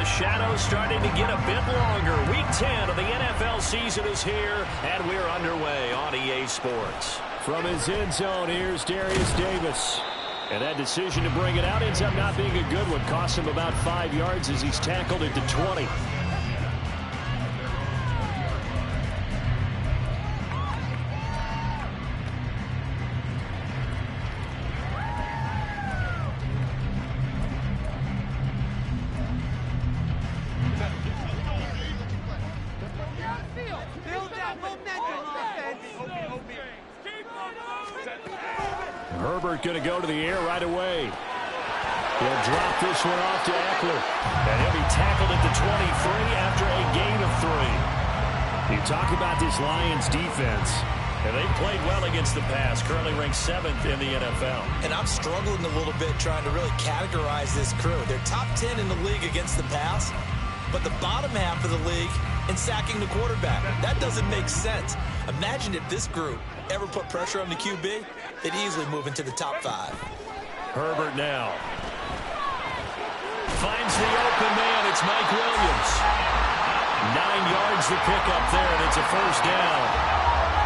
the shadows starting to get a bit longer. Week 10 of the NFL season is here, and we're underway on EA Sports. From his end zone, here's Darius Davis. And that decision to bring it out ends up not being a good one. Costs him about 5 yards as he's tackled at the 20. Herbert going to go to the air right away. He'll drop this one off to Eckler. And he'll be tackled at the 23 after a gain of 3. You talk about this Lions defense. And they've played well against the pass, currently ranked 7th in the NFL. And I'm struggling a little bit trying to really categorize this crew. They're top 10 in the league against the pass, but the bottom half of the league in sacking the quarterback. That doesn't make sense. Imagine if this group ever put pressure on the QB, they'd easily move into the top 5. Herbert now. Finds the open man. It's Mike Williams. 9 yards to pick up there, and it's a first down.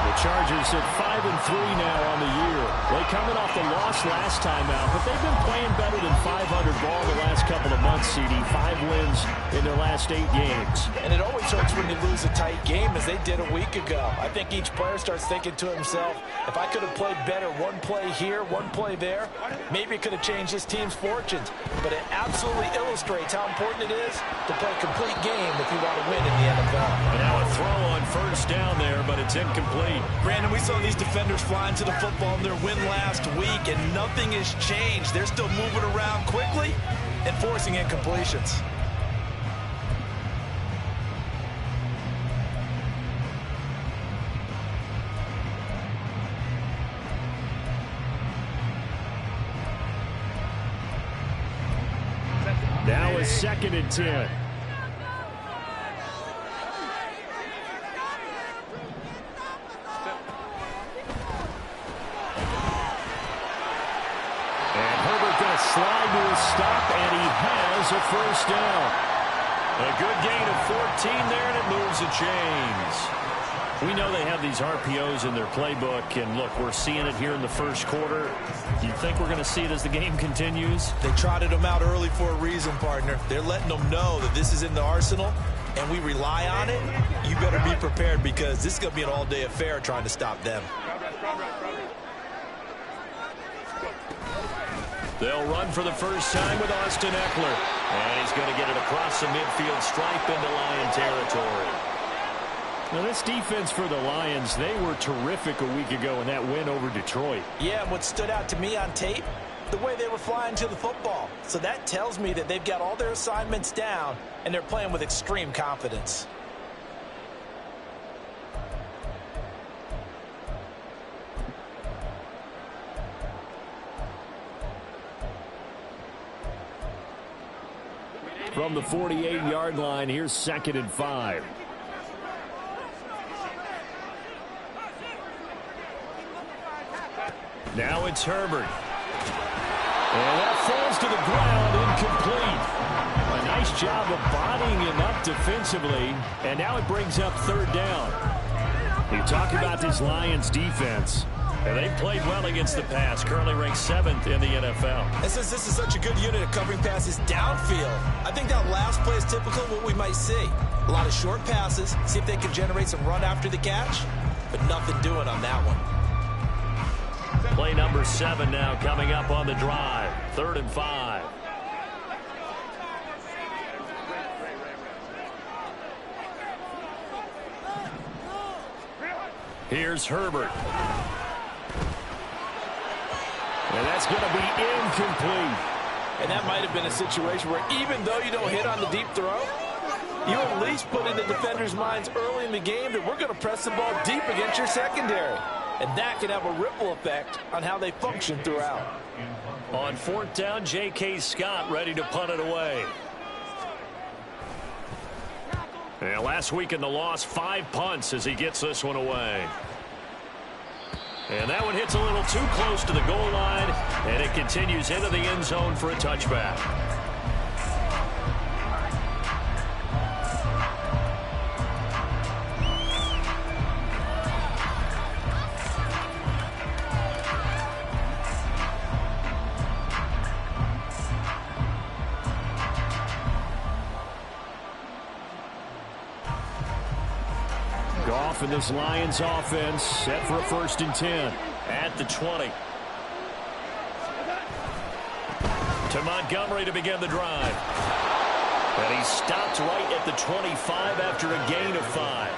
The Chargers at 5-3 now on the year. They coming off the loss last time out, but they've been playing better than 500 ball the last couple of months, CD. 5 wins in their last 8 games. And it always hurts when you lose a tight game, as they did a week ago. I think each player starts thinking to himself, if I could have played better one play here, one play there, maybe it could have changed this team's fortunes. But it absolutely illustrates how important it is to play a complete game if you want to win in the NFL. And now a throw on first down there, but it's incomplete. Brandon, we saw these defenders flying to the football in their win last week, and nothing has changed. They're still moving around quickly and forcing incompletions. Now a 2nd and 10. Slide to a stop, and he has a first down. A good gain of 14 there, and it moves the chains. We know they have these RPOs in their playbook, and look, we're seeing it here in the first quarter. Do you think we're going to see it as the game continues? They trotted them out early for a reason, partner. They're letting them know that this is in the arsenal, and we rely on it. You better be prepared because this is going to be an all-day affair trying to stop them. They'll run for the first time with Austin Eckler. And he's going to get it across the midfield stripe into Lion territory. Now, this defense for the Lions, they were terrific a week ago in that win over Detroit. Yeah, and what stood out to me on tape, the way they were flying to the football. So that tells me that they've got all their assignments down, and they're playing with extreme confidence. From the 48-yard line, here's 2nd and 5. Now it's Herbert. And that falls to the ground, incomplete. A nice job of bodying him up defensively, and now it brings up 3rd down. You talk about this Lions defense. And they've played well against the pass, currently ranked 7th in the NFL. And since this is such a good unit of covering passes downfield, I think that last play is typical of what we might see. A lot of short passes, see if they can generate some run after the catch, but nothing doing on that one. Play number 7 now coming up on the drive. 3rd and 5. Here's Herbert. And that's going to be incomplete. And that might have been a situation where even though you don't hit on the deep throw, you at least put in the defenders' minds early in the game that we're going to press the ball deep against your secondary. And that can have a ripple effect on how they function throughout. On 4th down, J.K. Scott ready to punt it away. And last week in the loss, 5 punts as he gets this one away. And that one hits a little too close to the goal line, and it continues into the end zone for a touchback. off in this Lions offense, set for a 1st and 10. At the 20. To Montgomery to begin the drive. And he stopped right at the 25 after a gain of 5.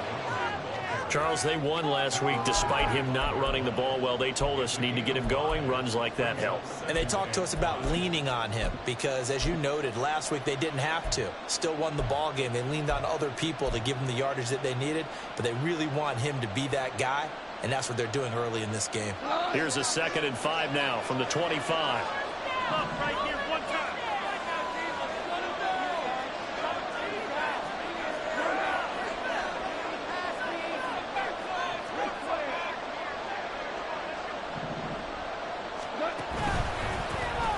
Charles, they won last week despite him not running the ball well. They told us need to get him going. Runs like that help. And they talked to us about leaning on him because, as you noted, last week they didn't have to. Still won the ball game. They leaned on other people to give them the yardage that they needed, but they really want him to be that guy, and that's what they're doing early in this game. Here's a 2nd and 5 now from the 25. Right here, one time.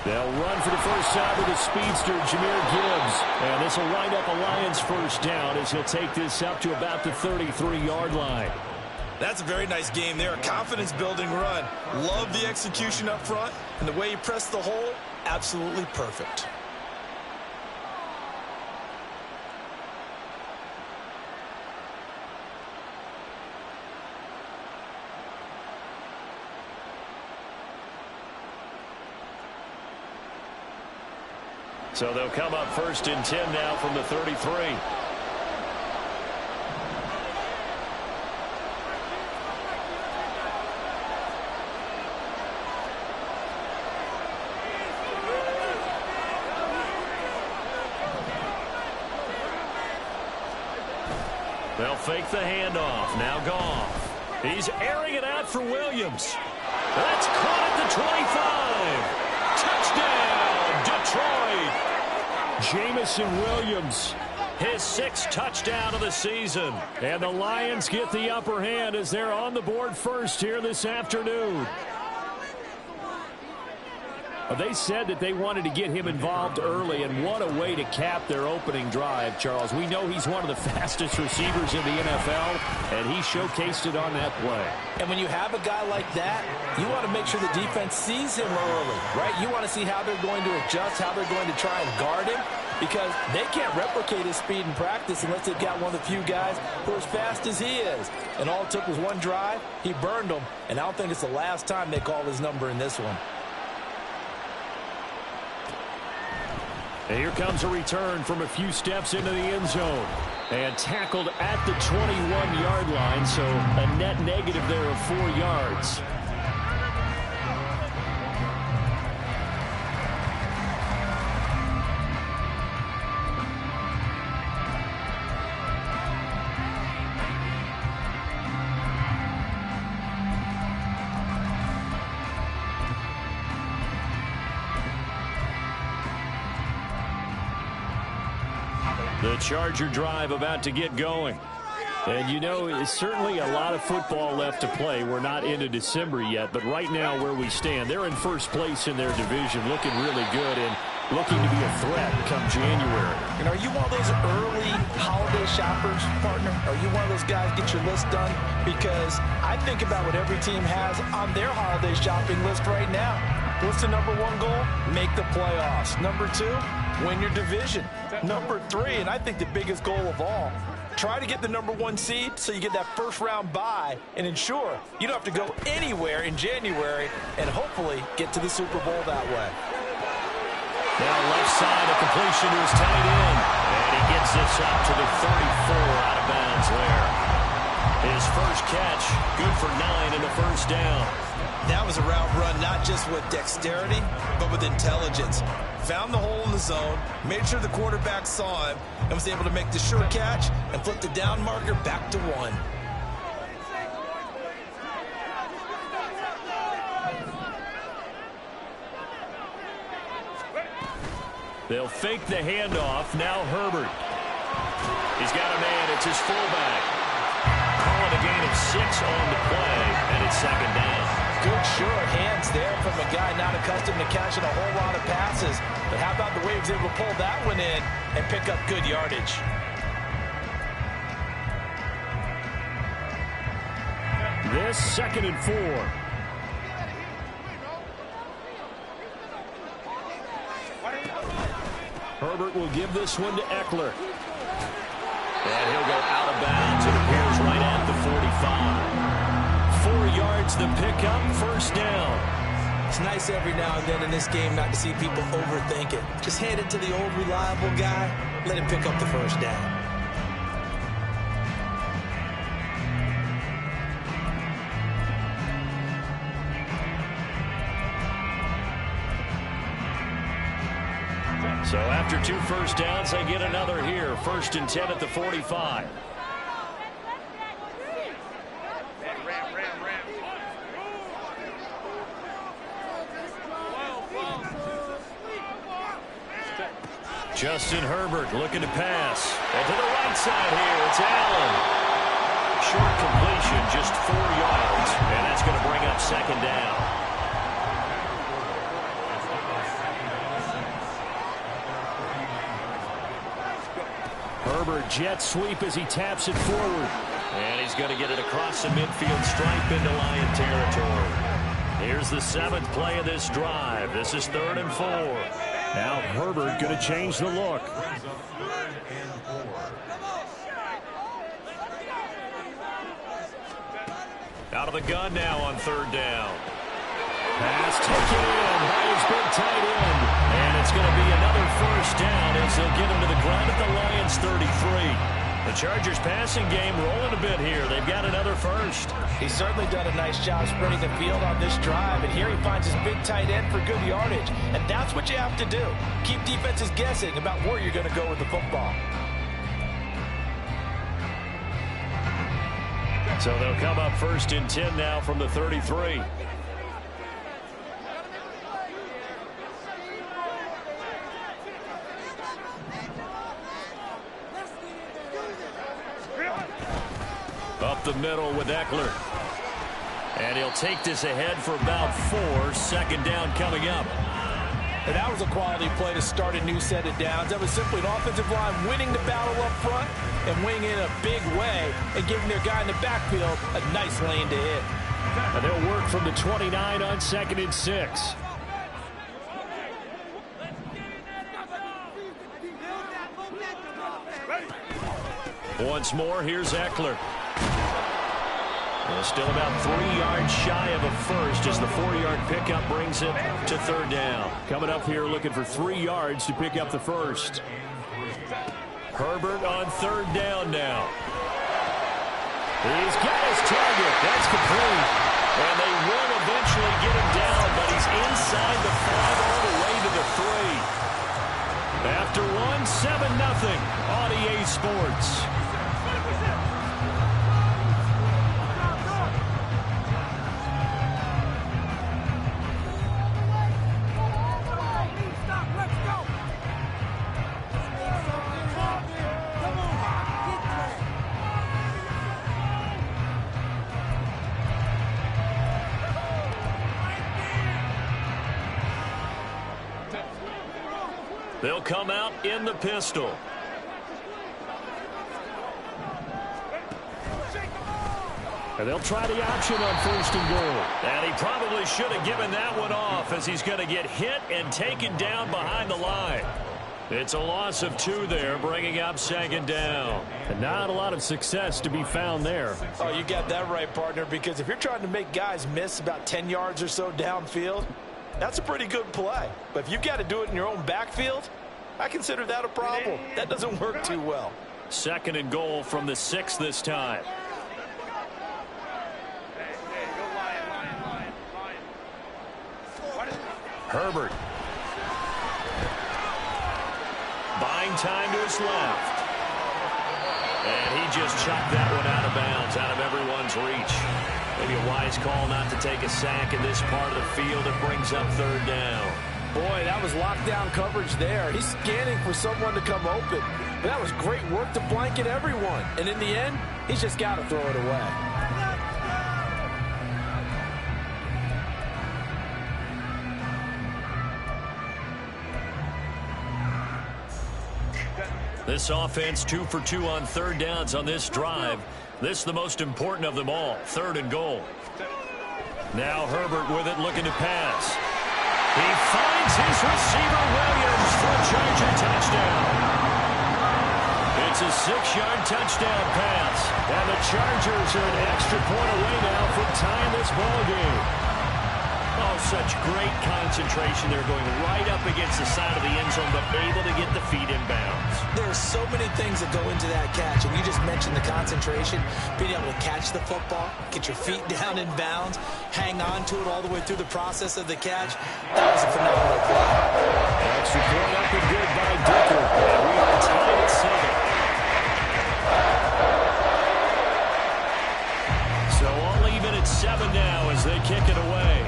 They'll run for the first time with the speedster, Jahmyr Gibbs. And this will wind up a Lions 1st down as he'll take this up to about the 33-yard line. That's a very nice game there. A confidence-building run. Love the execution up front. And the way he pressed the hole, absolutely perfect. So they'll come up 1st and 10 now from the 33. They'll fake the handoff. Now Goff. He's airing it out for Williams. That's caught at the 25. Touchdown, Detroit. Jamison Williams, His 6th touchdown of the season. and the Lions get the upper hand as they're on the board first here this afternoon. They said that they wanted to get him involved early, and what a way to cap their opening drive, Charles. We know he's one of the fastest receivers in the NFL, and he showcased it on that play. And when you have a guy like that, you want to make sure the defense sees him early, right? You want to see how they're going to adjust, how they're going to try and guard him, because they can't replicate his speed in practice unless they've got one of the few guys who are as fast as he is. And all it took was one drive. He burned them, and I don't think it's the last time they call his number in this one. And here comes a return from a few steps into the end zone. And tackled at the 21-yard line, so a net negative there of 4 yards. The Charger drive about to get going. And, you know, it's certainly a lot of football left to play. We're not into December yet, but right now where we stand, they're in first place in their division, looking really good and looking to be a threat come January. And are you one of those early holiday shoppers, partner? Are you one of those guys get your list done? Because I think about what every team has on their holiday shopping list right now. What's the number 1 goal? Make the playoffs. Number 2, win your division. Number 3, and I think the biggest goal of all, try to get the number 1 seed so you get that first-round bye and ensure you don't have to go anywhere in January and hopefully get to the Super Bowl that way. Now left side, a completion to his tight end. And he gets this up to the 34 out of bounds there. His first catch, good for 9 and a first down. That was a route run not just with dexterity, but with intelligence. Found the hole in the zone, made sure the quarterback saw him, and was able to make the sure catch and flip the down marker back to 1. They'll fake the handoff. Now Herbert. He's got a man. It's his fullback. Calling a gain of 6 on the play, and it's 2nd down. Good sure hands there from a guy not accustomed to catching a whole lot of passes. But how about the way he was able to pull that one in and pick up good yardage? This 2nd and 4. Herbert will give this one to Eckler. And he'll go out of bounds. It appears right at the 45. 4 yards the pickup, first down. It's nice every now and then in this game not to see people overthink it. Just hand it to the old reliable guy. Let him pick up the first down. So after 2 first downs, they get another here. 1st and 10 at the 45. Justin Herbert looking to pass. And to the right side here, it's Allen. Short completion, just 4 yards. And that's going to bring up 2nd down. Herbert jet sweep as he taps it forward. And he's going to get it across the midfield stripe into Lion territory. Here's the 7th play of this drive. This is 3rd and 4. Now Herbert going to change the look. Out of the gun now on 3rd down. Pass taken in by his big tight end. And it's going to be another first down as they'll get him to the ground at the Lions 33. The Chargers passing game rolling a bit here. They've got another first. He's certainly done a nice job spreading the field on this drive. And here he finds his big tight end for good yardage. And that's what you have to do. Keep defenses guessing about where you're going to go with the football. So they'll come up 1st and 10 now from the 33. Up the middle with Eckler. And he'll take this ahead for about 4. 2nd down coming up. And that was a quality play to start a new set of downs. That was simply an offensive line winning the battle up front and winning in a big way and giving their guy in the backfield a nice lane to hit. And they'll work from the 29 on 2nd and 6. Once more, here's Eckler. Still about 3 yards shy of a first as the 4-yard pickup brings it to 3rd down. Coming up here looking for 3 yards to pick up the first. Herbert on 3rd down now. He's got his target. That's complete. And they will eventually get him down, but he's inside the 5 all the way to the 3. After 7-0 on EA Sports. They'll come out in the pistol. And they'll try the option on 1st and goal. And he probably should have given that one off as he's going to get hit and taken down behind the line. It's a loss of 2 there, bringing up 2nd down. And not a lot of success to be found there. Oh, you got that right, partner, because if you're trying to make guys miss about 10 yards or so downfield, that's a pretty good play. But if you've got to do it in your own backfield, I consider that a problem. That doesn't work too well. 2nd and goal from the 6 this time. Herbert. Buying time to his left. And he just chucked that one out of bounds, out of everyone's reach. Maybe a wise call not to take a sack in this part of the field. It brings up 3rd down. Boy, that was lockdown coverage there. He's scanning for someone to come open. But that was great work to blanket everyone. And in the end, he's just got to throw it away. This offense 2 for 2 on 3rd downs on this drive. This is the most important of them all. 3rd and goal. Now Herbert with it, looking to pass. He finds his receiver Williams for a Charger touchdown. It's a 6-yard touchdown pass. And the Chargers are an extra point away now from tying this ball game. Oh, such great concentration. They're going right up against the side of the end zone, but able to get the feet in bounds. There's so many things that go into that catch, and you just mentioned the concentration, being able to catch the football, get your feet down in bounds, hang on to it all the way through the process of the catch. That was a phenomenal play. Extra point up and good by Dicker. And we are tied at 7. So all even at 7 now as they kick it away.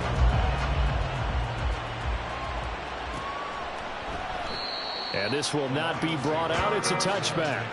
And this will not be brought out. It's a touchback.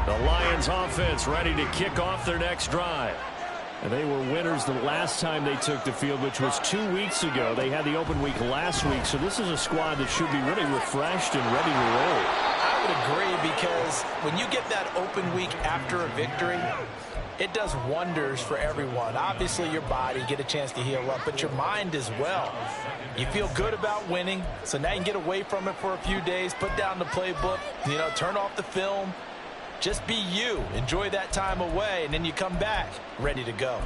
The Lions offense ready to kick off their next drive. And they were winners the last time they took the field, which was 2 weeks ago. They had the open week last week, so this is a squad that should be really refreshed and ready to roll. I would agree, because when you get that open week after a victory, it does wonders for everyone. Obviously, your body, get a chance to heal up, but your mind as well. You feel good about winning, so now you can get away from it for a few days, put down the playbook, turn off the film. Just be you. Enjoy that time away, and then you come back ready to go.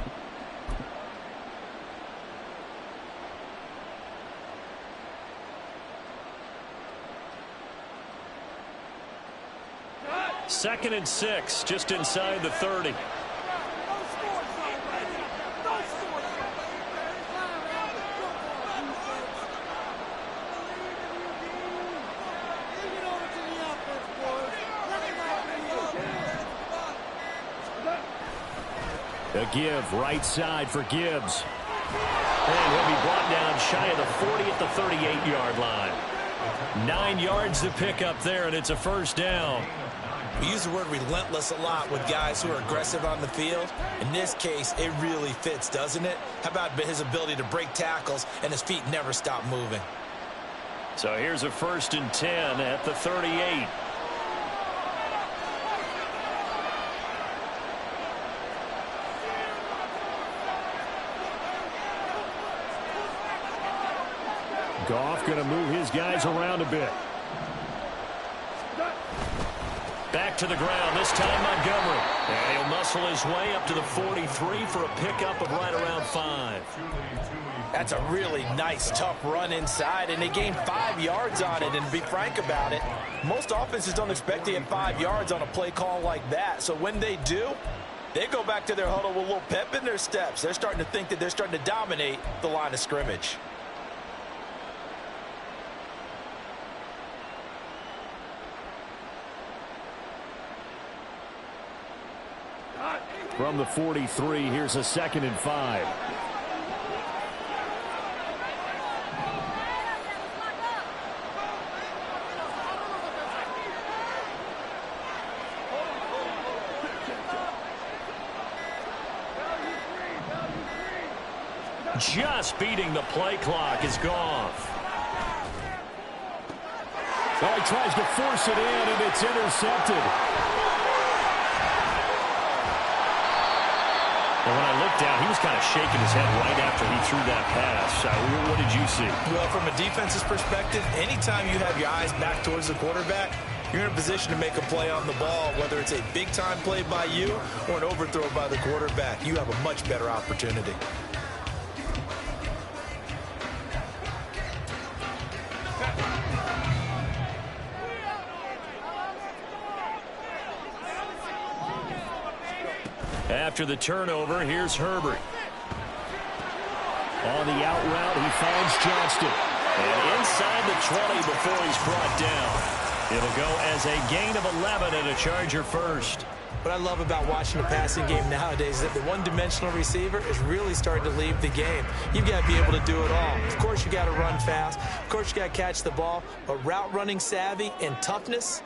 Second and 6, just inside the 30. A give, right side for Gibbs. And he'll be brought down shy of the 40 at the 38-yard line. 9 yards to pick up there, and it's a first down. We use the word relentless a lot with guys who are aggressive on the field. In this case, it really fits, doesn't it? How about his ability to break tackles and his feet never stop moving? So here's a 1st and 10 at the 38. Goff going to move his guys around a bit. Back to the ground, this time Montgomery. And he'll muscle his way up to the 43 for a pickup of right around 5. That's a really nice, tough run inside, and they gained 5 yards on it. And to be frank about it, most offenses don't expect to get 5 yards on a play call like that. So when they do, they go back to their huddle with a little pep in their steps. They're starting to think that they're starting to dominate the line of scrimmage. From the 43, here's a 2nd and 5. Just beating the play clock is Goff. Oh, he tries to force it in, and it's intercepted. And when I looked down, he was kind of shaking his head right after he threw that pass. What did you see? Well, from a defense's perspective, anytime you have your eyes back towards the quarterback, you're in a position to make a play on the ball, whether it's a big-time play by you or an overthrow by the quarterback. You have a much better opportunity. After the turnover, here's Herbert. On the out route, he finds Johnston. And inside the 20 before he's brought down. It'll go as a gain of 11 and a Charger first. What I love about watching the passing game nowadays is that the one-dimensional receiver is really starting to leave the game. You've got to be able to do it all. Of course, you got to run fast. Of course, you got to catch the ball. But route running savvy and toughness,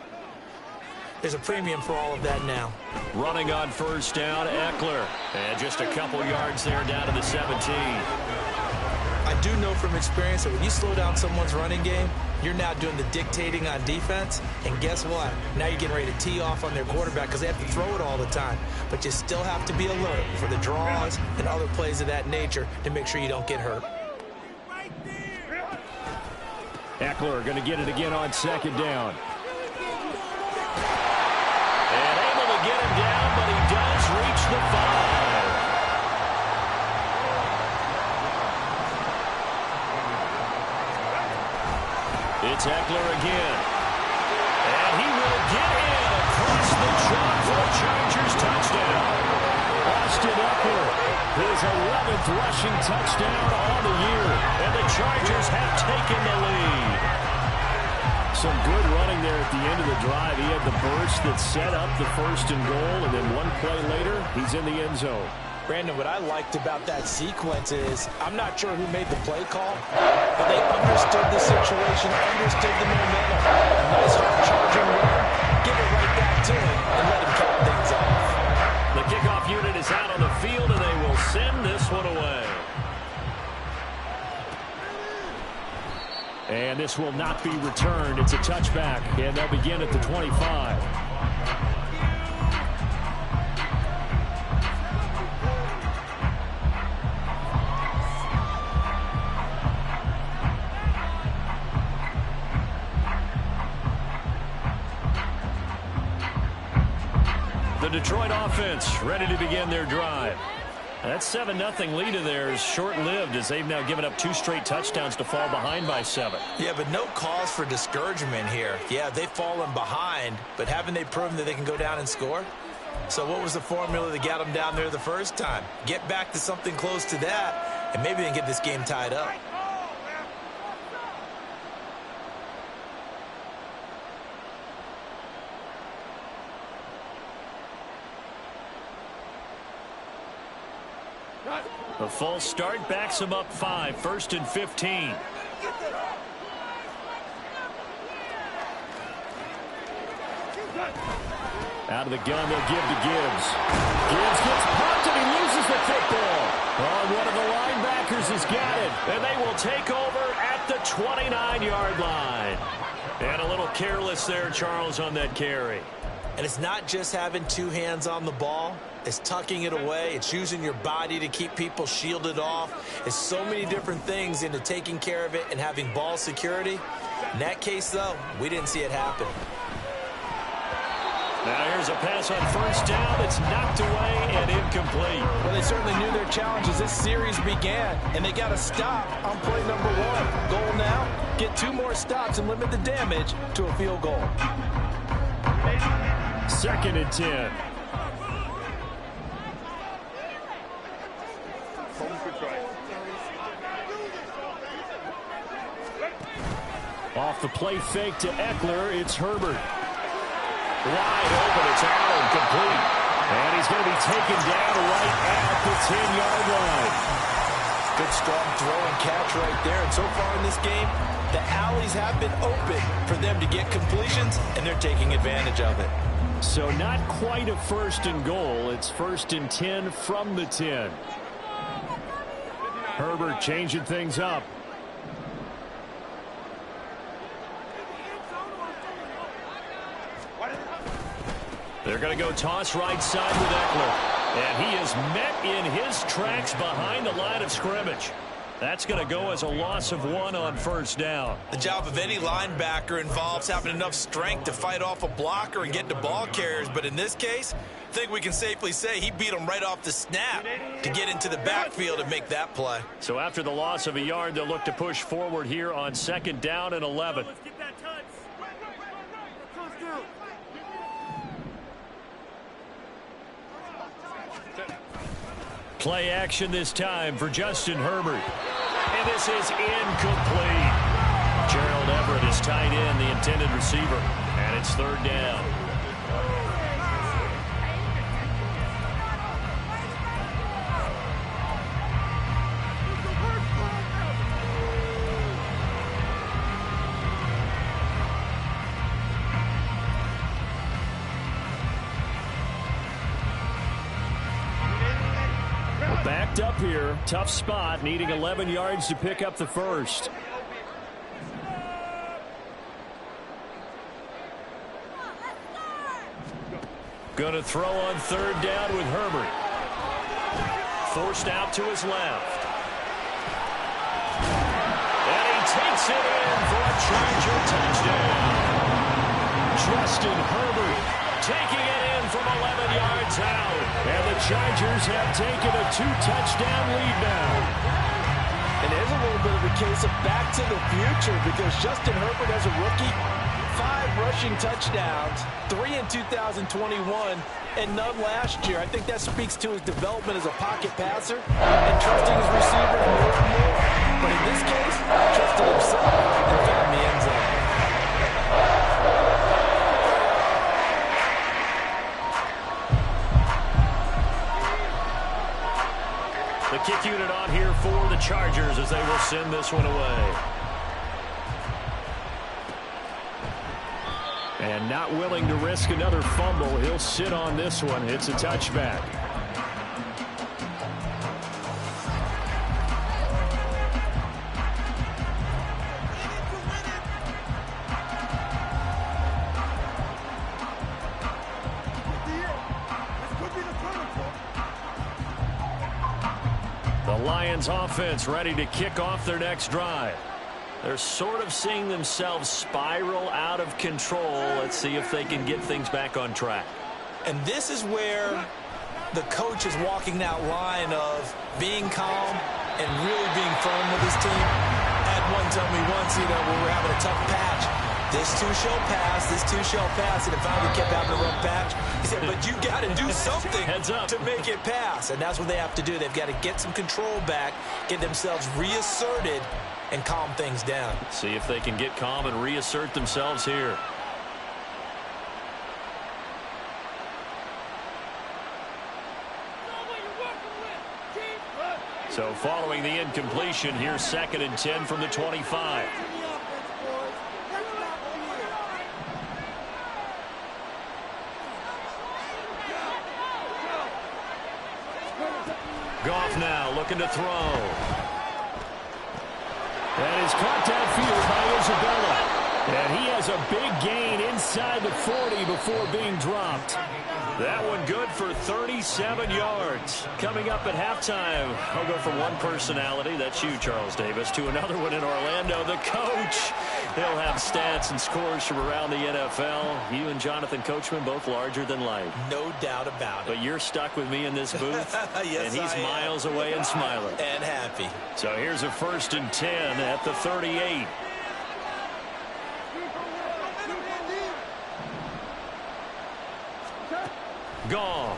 there's a premium for all of that now. Running on first down, Eckler. And just a couple yards there down to the 17. I do know from experience that when you slow down someone's running game, you're now doing the dictating on defense. And guess what? Now you're getting ready to tee off on their quarterback because they have to throw it all the time. But you still have to be alert for the draws and other plays of that nature to make sure you don't get hurt. Eckler going to get it again on second down. And able to get him down, but he does reach the 5. It's Eckler again. And he will get in across the chalk for a Chargers touchdown. Austin Eckler, his 11th rushing touchdown on the year. And the Chargers have taken the lead. Some good running there at the end of the drive. He had the burst that set up the 1st and goal, and then one play later, he's in the end zone. Brandon, what I liked about that sequence is I'm not sure who made the play call, but they understood the situation, understood the momentum. A nice hard charging run, give it right back to him, and let him cap things off. The kickoff unit is out on the field, and they will send this one away. And this will not be returned. It's a touchback, and they'll begin at the 25. The Detroit offense ready to begin their drive. That 7-0 lead of theirs short-lived as they've now given up 2 straight touchdowns to fall behind by 7. Yeah, but no cause for discouragement here. Yeah, they've fallen behind, but haven't they proven that they can go down and score? So what was the formula that got them down there the first time? Get back to something close to that, and maybe they can get this game tied up. The false start backs them up 5, 1st and 15. Out of the gun, they'll give to Gibbs. Gibbs gets punted. He loses the football. Oh, one of the linebackers has got it. And they will take over at the 29-yard line. And a little careless there, Charles, on that carry. And it's not just having 2 hands on the ball. It's tucking it away. It's using your body to keep people shielded off. It's so many different things into taking care of it and having ball security. In that case, though, we didn't see it happen. Now here's a pass on 1st down. It's knocked away and incomplete. Well, they certainly knew their challenge as this series began, and they got to stop on play number 1. Goal now, get 2 more stops and limit the damage to a field goal. 2nd and 10. Off the play fake to Eckler, it's Herbert. Wide open, it's Allen, complete. And he's going to be taken down right at the 10-yard line. Good strong throw and catch right there. And so far in this game, the alleys have been open for them to get completions, and they're taking advantage of it. So not quite a 1st and goal. It's 1st and 10 from the 10. Herbert changing things up. They're going to go toss right side with Eckler. And he is met in his tracks behind the line of scrimmage. That's going to go as a loss of 1 on 1st down. The job of any linebacker involves having enough strength to fight off a blocker and get to ball carriers. But in this case, I think we can safely say he beat him right off the snap to get into the backfield and make that play. So after the loss of a yard, they'll look to push forward here on 2nd down and 11. Let's get that touch. Play action this time for Justin Herbert. And this is incomplete. Gerald Everett is tied in, the intended receiver. And it's 3rd down. picked up here. Tough spot, needing 11 yards to pick up the first. Going to throw on third down with Herbert. Forced out to his left. And he takes it in for a Charger touchdown. Justin Herbert taking it in from 11 yards out. And the Chargers have taken a 2-touchdown lead now. And there's a little bit of a case of back to the future because Justin Herbert as a rookie, 5 rushing touchdowns, 3 in 2021, and none last year. I think that speaks to his development as a pocket passer and trusting his receivers more and more. But in this case, trusting himself and found the end zone. The kick unit on here for the Chargers as they will send this one away. And not willing to risk another fumble, he'll sit on this one. It's a touchback. The Lions offense ready to kick off their next drive. They're sort of seeing themselves spiral out of control. Let's see if they can get things back on track. And this is where the coach is walking that line of being calm and really being firm with his team. Had one tell me once, when we're having a tough patch, this too shall pass, this too shall pass, and it finally kept having a rough patch. He said, but you got to do something to make it pass, and that's what they have to do. They've got to get some control back, get themselves reasserted, and calm things down. See if they can get calm and reassert themselves here. So following the incompletion, here's 2nd and 10 from the 25. Goff now looking to throw. And is caught downfield by Isabella. And he has a big gain inside the 40 before being dropped. That one good for 37 yards. Coming up at halftime, I'll go from one personality, that's you, Charles Davis, to another one in Orlando, the coach. He'll have stats and scores from around the NFL. You and Jonathan Coachman both larger than life. No doubt about it. But you're stuck with me in this booth. Yes, and he's miles away and smiling. And happy. So here's a 1st and 10 at the 38. Goff.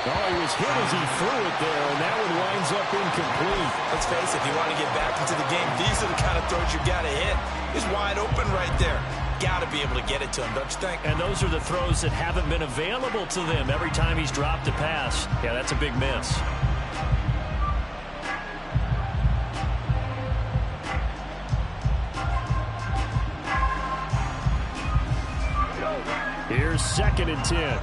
Oh, he was hit as he threw it there, and that one winds up incomplete. Let's face it, if you want to get back into the game, these are the kind of throws you got to hit. He's wide open right there. Got to be able to get it to him, don't you think? And those are the throws that haven't been available to them every time he's dropped a pass. Yeah, that's a big miss. Here's 2nd and 10.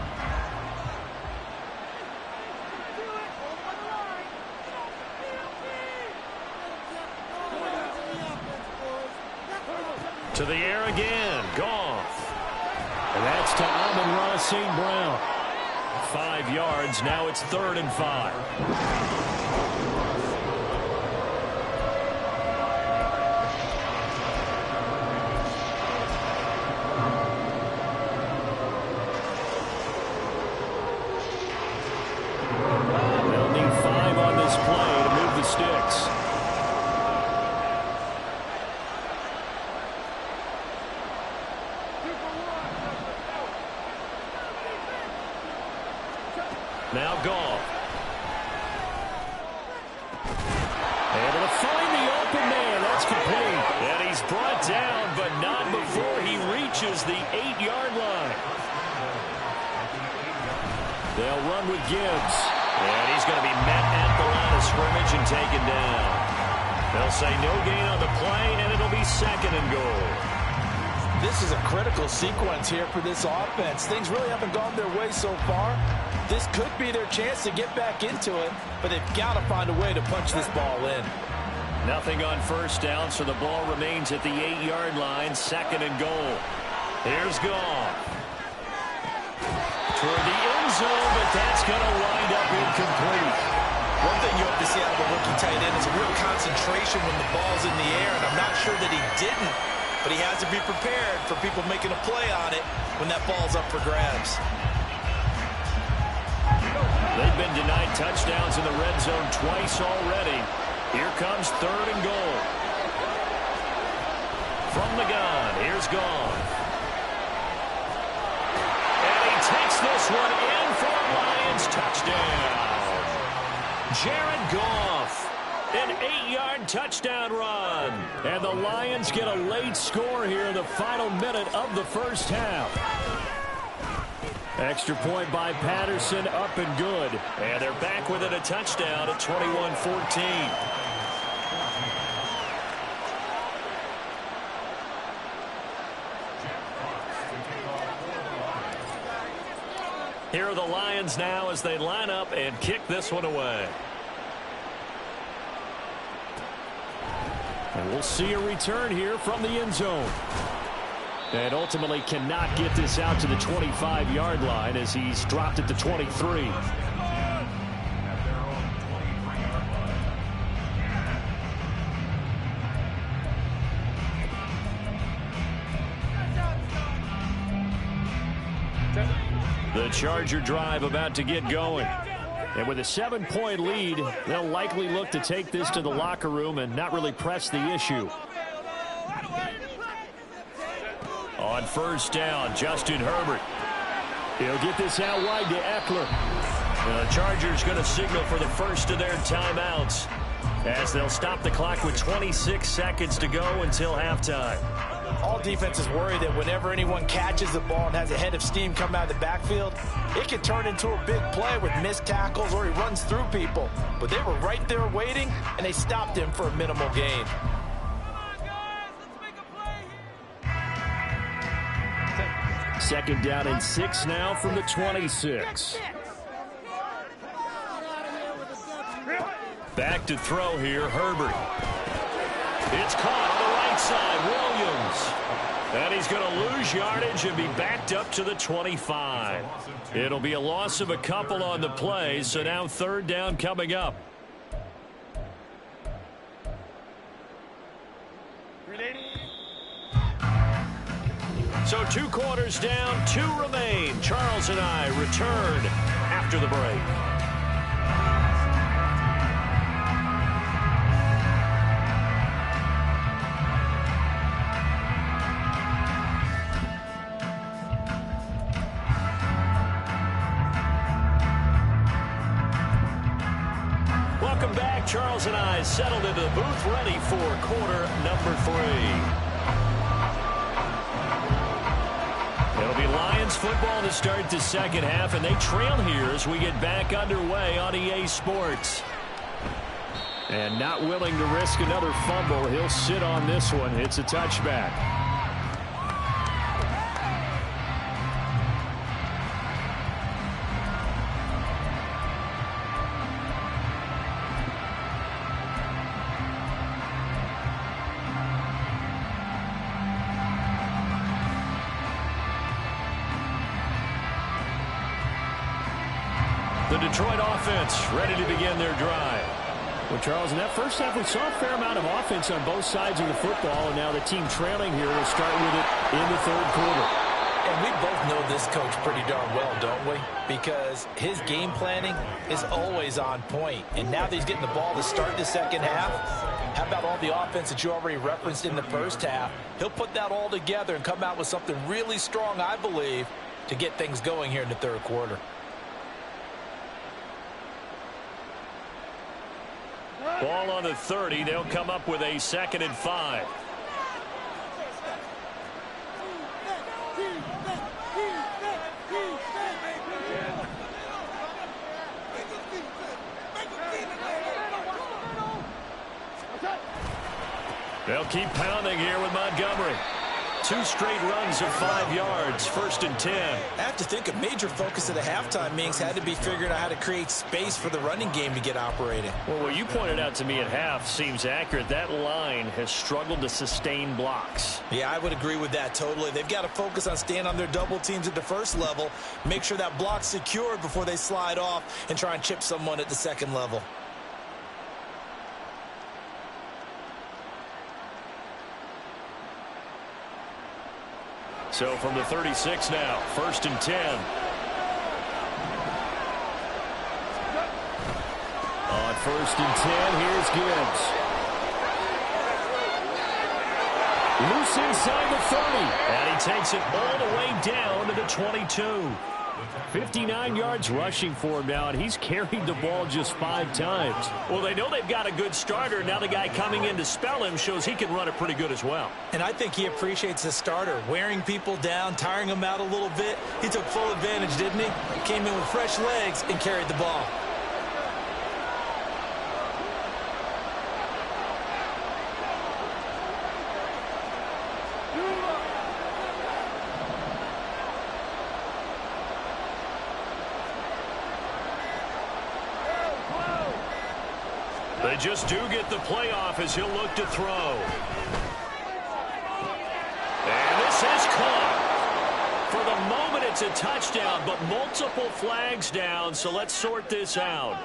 To the air again. Goff. And that's to Amon-Ra St. Brown. 5 yards. Now it's 3rd and 5. Now Goff. Able to find the open man. That's complete. And he's brought down, but not before he reaches the 8-yard line. They'll run with Gibbs. And he's going to be met at the line of scrimmage and taken down. They'll say no gain on the play, and it'll be 2nd and goal. This is a critical sequence here for this offense. Things really haven't gone their way so far. This could be their chance to get back into it, but they've got to find a way to punch this ball in. Nothing on first down, so the ball remains at the 8-yard line, 2nd and goal. Here's Goff. Toward the end zone, but that's going to wind up incomplete. One thing you hope to see out of a rookie tight end is a real concentration when the ball's in the air, and I'm not sure that he didn't, but he has to be prepared for people making a play on it when that ball's up for grabs. They've been denied touchdowns in the red zone twice already. Here comes 3rd and goal. From the gun, here's Goff. And he takes this one in for a Lions touchdown. Jared Goff, an 8-yard touchdown run. And the Lions get a late score here in the final minute of the first half. Extra point by Patterson, up and good. And they're back within a touchdown at 21-14. Here are the Lions now as they line up and kick this one away. And we'll see a return here from the end zone. And ultimately cannot get this out to the 25-yard line as he's dropped at the 23. The Charger drive about to get going. And with a 7-point lead, they'll likely look to take this to the locker room and not really press the issue. On first down, Justin Herbert. He'll get this out wide to Eckler. And the Chargers going to signal for the first of their timeouts as they'll stop the clock with 26 seconds to go until halftime. All defenses worry that whenever anyone catches the ball and has a head of steam come out of the backfield, it can turn into a big play with missed tackles or he runs through people. But they were right there waiting, and they stopped him for a minimal gain. Second down and 6 now from the 26. Back to throw here, Herbert. It's caught on the right side, Williams. And he's going to lose yardage and be backed up to the 25. It'll be a loss of a couple on the play, so now 3rd down coming up. So 2 quarters down, 2 remain. Charles and I return after the break. Welcome back. Charles and I settled into the booth ready for quarter number 3. It'll be Lions football to start the second half, and they trail here as we get back underway on EA Sports. And not willing to risk another fumble, he'll sit on this one. It's a touchback. The Detroit offense ready to begin their drive. Well, Charles, in that first half, we saw a fair amount of offense on both sides of the football, and now the team trailing here will start with it in the 3rd quarter. And we both know this coach pretty darn well, don't we? Because his game planning is always on point. And now that he's getting the ball to start the second half, how about all the offense that you already referenced in the first half? He'll put that all together and come out with something really strong, I believe, to get things going here in the 3rd quarter. Ball on the 30. They'll come up with a 2nd and 5. They'll keep pounding here with Montgomery. 2 straight runs of 5 yards, 1st and 10. I have to think a major focus at the halftime meetings had to be figuring out how to create space for the running game to get operating. Well, what you pointed out to me at half seems accurate. That line has struggled to sustain blocks. Yeah, I would agree with that totally. They've got to focus on staying on their double teams at the first level, make sure that block's secured before they slide off and try and chip someone at the second level. So from the 36 now, 1st and 10. On 1st and 10, here's Gibbs. Loose inside the 30. And he takes it all the way down to the 22. 59 yards rushing for him now, and he's carried the ball just 5 times. Well, they know they've got a good starter. Now the guy coming in to spell him shows he can run it pretty good as well. And I think he appreciates the starter, wearing people down, tiring them out a little bit. He took full advantage, didn't he? Came in with fresh legs and carried the ball. They just do get the playoff as he'll look to throw. And this is caught. For the moment, it's a touchdown, but multiple flags down, so let's sort this out.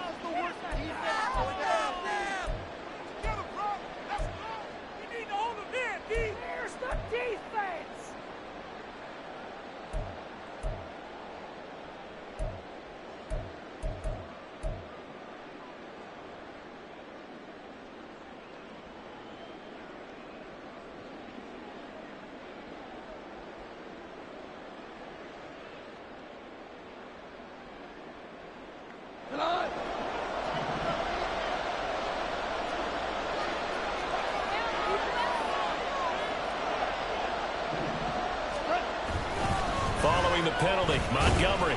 Following the penalty, Montgomery.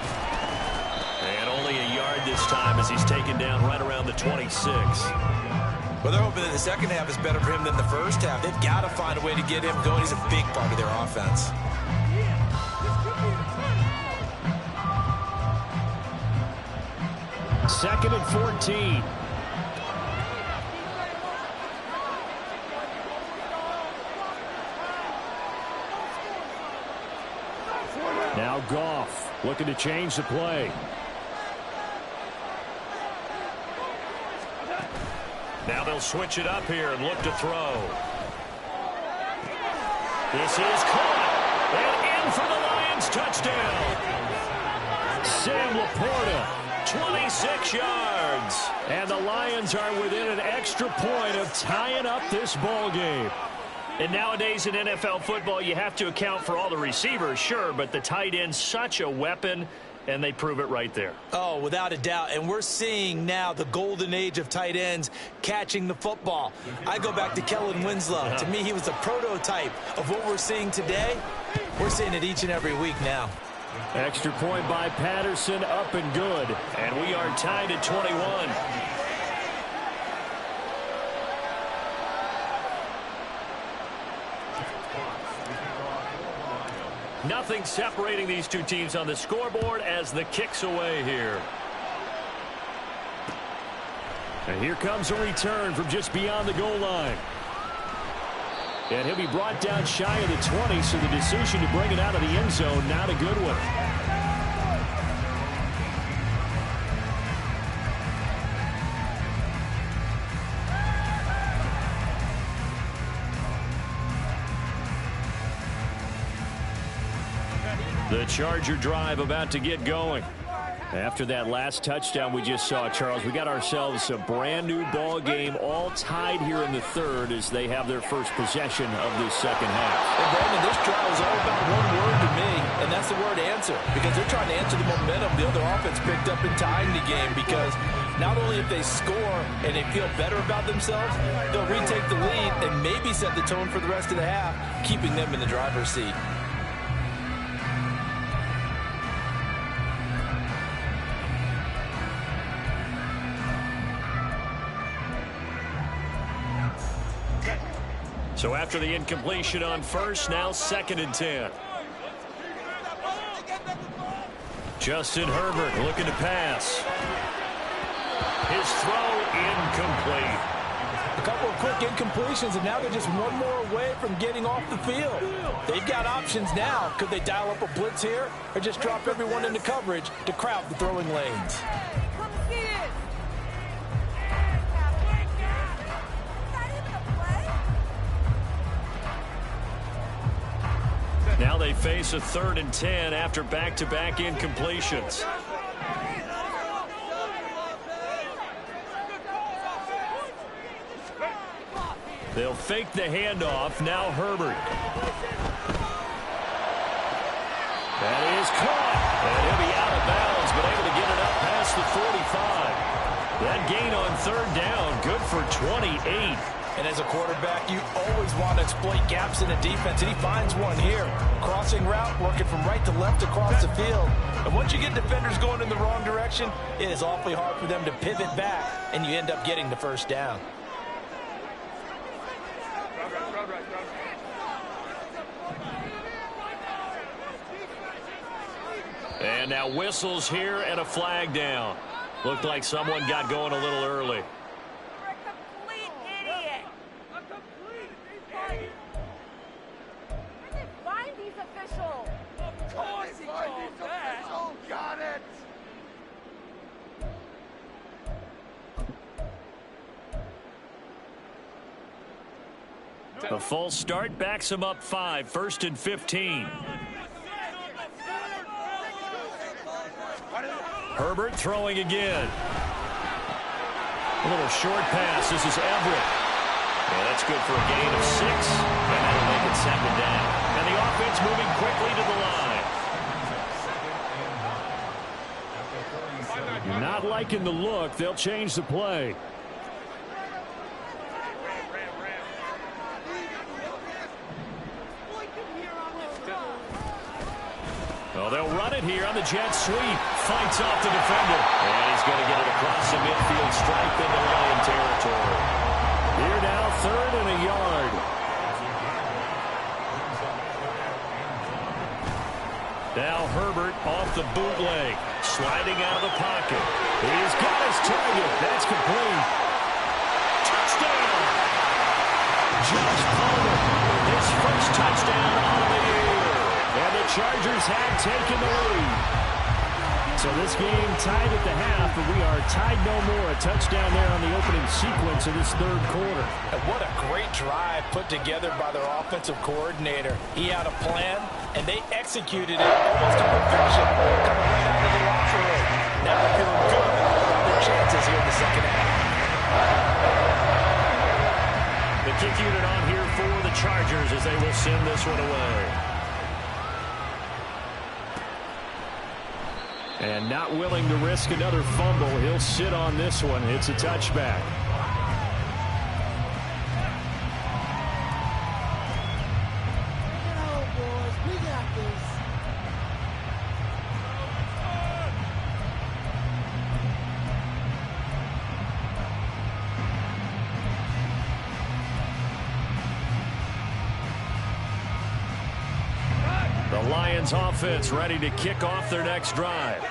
And only a yard this time as he's taken down right around the 26. Well, they're hoping that the second half is better for him than the first half. They've got to find a way to get him going. He's a big part of their offense. Second and 14. Now Goff looking to change the play. Now they'll switch it up here and look to throw. This is caught. And in for the Lions touchdown. Sam Laporta, 26 yards. And the Lions are within an extra point of tying up this ball game. And nowadays in NFL football, you have to account for all the receivers, sure, but the tight end's such a weapon, and they prove it right there. Oh, without a doubt. And we're seeing now the golden age of tight ends catching the football. I go back to Kellen Winslow. To me, he was the prototype of what we're seeing today. We're seeing it each and every week now. Extra point by Patterson, up and good. And we are tied at 21. Nothing separating these two teams on the scoreboard as the kick's away here. And here comes a return from just beyond the goal line. And he'll be brought down shy of the 20, so the decision to bring it out of the end zone, not a good one. The Charger drive about to get going. After that last touchdown we just saw, Charles, we got ourselves a brand new ball game, all tied here in the third as they have their first possession of this second half. And Brandon, this drive is all about one word to me, and that's the word answer, because they're trying to answer the momentum the other offense picked up in tying the game, because not only if they score and they feel better about themselves, they'll retake the lead and maybe set the tone for the rest of the half, keeping them in the driver's seat. So after the incompletion on first, now 2nd and 10. Justin Herbert looking to pass. His throw incomplete. A couple of quick incompletions, and now they're just one more away from getting off the field. They've got options now. Could they dial up a blitz here or just drop everyone into coverage to crowd the throwing lanes? Now they face a 3rd and 10 after back-to-back incompletions. They'll fake the handoff. Now Herbert. That is caught. And he'll be out of bounds, but able to get it up past the 45. That gain on 3rd down, good for 28. And as a quarterback, you always want to exploit gaps in a defense, and he finds one here. Crossing route, working from right to left across the field. And once you get defenders going in the wrong direction, it is awfully hard for them to pivot back, and you end up getting the 1st down. And now whistles here and a flag down. Looked like someone got going a little early. The false start backs him up 5, 1st and 15. Herbert throwing again. A little short pass. This is Everett. Yeah, that's good for a gain of 6. And that'll make it 2nd down. And the offense moving quickly to the line. You're not liking the look. They'll change the play. Well, they'll run it here on the jet sweep. Fights off the defender. And he's going to get it across the midfield stripe into Lion territory. Here now, 3rd and a yard. Now Herbert off the bootleg. Sliding out of the pocket. He's got his target. That's complete. Touchdown! Josh Palmer, his first touchdown on the year. And the Chargers have taken the lead. So this game tied at the half, but we are tied no more. A touchdown there on the opening sequence of this 3rd quarter. And what a great drive put together by their offensive coordinator. He had a plan, and they executed it almost to perfection. Coming right out of the locker room. Now they're feeling good about their chances here in the 2nd half. The kick unit on here for the Chargers as they will send this one away. And not willing to risk another fumble. He'll sit on this one. It's a touchback. The Lions offense ready to kick off their next drive.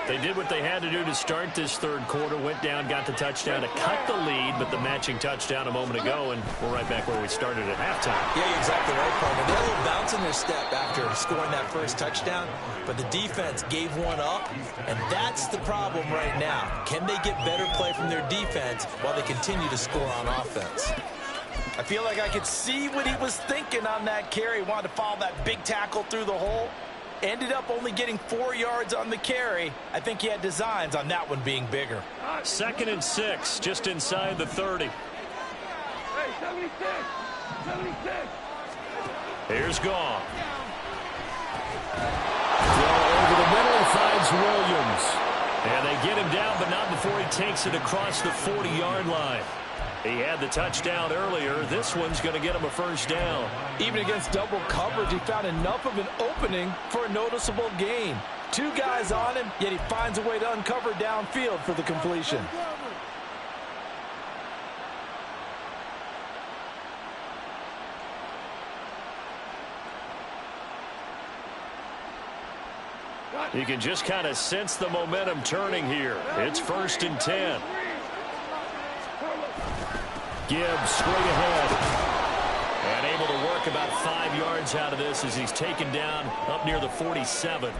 They did what they had to do to start this 3rd quarter, went down, got the touchdown to cut the lead, but the matching touchdown a moment ago, and we're right back where we started at halftime. Yeah, you're exactly right, partner. They're a little bounce in their step after scoring that first touchdown, but the defense gave one up, and that's the problem right now. Can they get better play from their defense while they continue to score on offense? I feel like I could see what he was thinking on that carry. Wanted to follow that big tackle through the hole. Ended up only getting 4 yards on the carry. I think he had designs on that one being bigger. 2nd and 6, just inside the 30. Hey, 76! 76! Here's Goff. Throw over the middle, finds Williams. And they get him down, but not before he takes it across the 40-yard line. He had the touchdown earlier. This one's going to get him a 1st down. Even against double coverage, he found enough of an opening for a noticeable gain. 2 guys on him, yet he finds a way to uncover downfield for the completion. You can just kind of sense the momentum turning here. It's 1st and 10. Gibbs straight ahead. And able to work about 5 yards out of this as he's taken down up near the 47.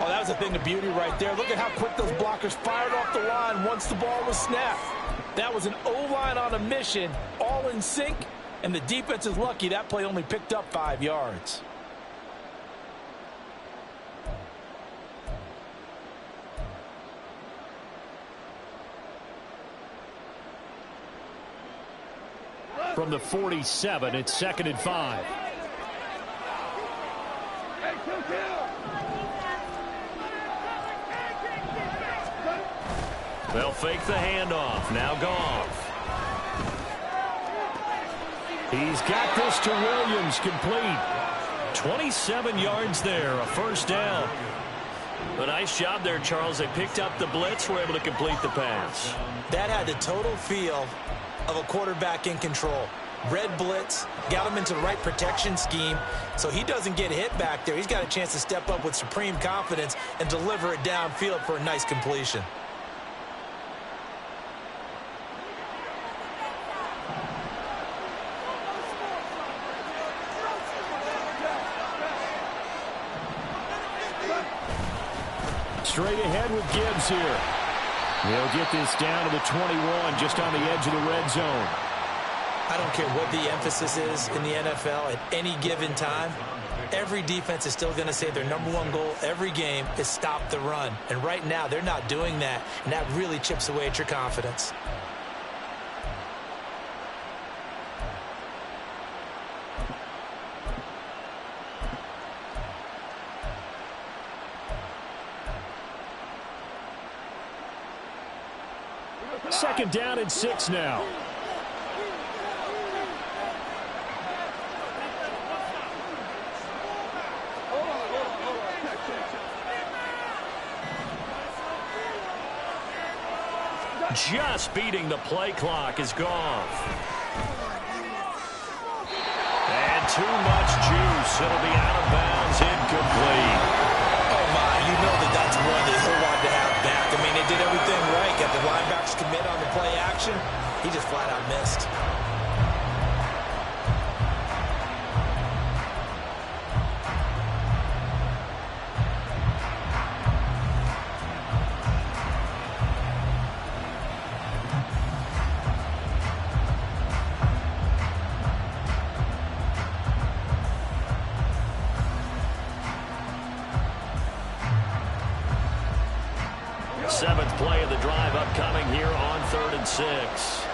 Oh, that was a thing of beauty right there. Look at how quick those blockers fired off the line once the ball was snapped. That was an O-line on a mission, all in sync, and the defense is lucky that play only picked up 5 yards. From the 47, it's 2nd and 5. They'll fake the handoff. Now Goff. He's got this to Williams, complete. 27 yards there, a 1st down. A nice job there, Charles. They picked up the blitz, were able to complete the pass. That had the total feel of a quarterback in control. Red blitz, got him into the right protection scheme, so he doesn't get hit back there. He's got a chance to step up with supreme confidence and deliver it downfield for a nice completion. Straight ahead with Gibbs here. They'll get this down to the 21, just on the edge of the red zone. I don't care what the emphasis is in the NFL at any given time. Every defense is still going to say their #1 goal every game is stop the run. And right now, they're not doing that, and that really chips away at your confidence. Second down and 6 now. Just beating the play clock is Goff. And too much juice. It'll be out of bounds, incomplete. Oh, my, you know that's one that he'll want to have back. I mean, they did everything right. Got the linebackers commit on the play action. He just flat out missed. Seventh play of the drive upcoming here on 3rd and 6.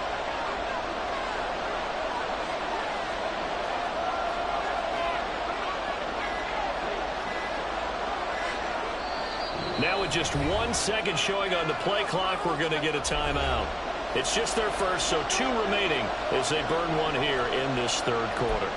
Now with just 1 second showing on the play clock, we're going to get a timeout. It's just their first, so 2 remaining as they burn one here in this 3rd quarter.